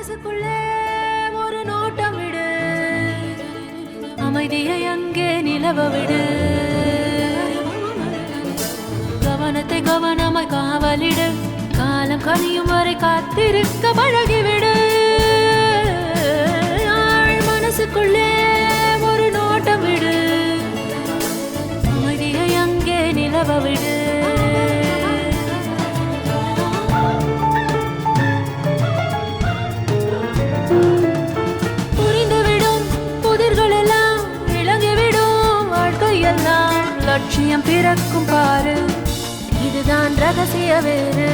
மனசுக்குள்ளே ஒரு நோட்டம் விடு, அமைதியை அங்கே நிலவ விடு, கவனத்தை கவனமாய் காவலிடு, காலம் கனியும் வரை காத்திருக்க பழகிவிடு. மனசுக்குள்ளே ஒரு நோட்டம் விடு, அமைதியை அங்கே நிலவ விடு. புரிந்துவிடும் புதிர்கள் எல்லாம் விளங்கிவிடும், வாழ்க்கையெல்லாம் லட்சியம் பிறக்கும் பாரு, இதுதான் ரகசிய வேறு.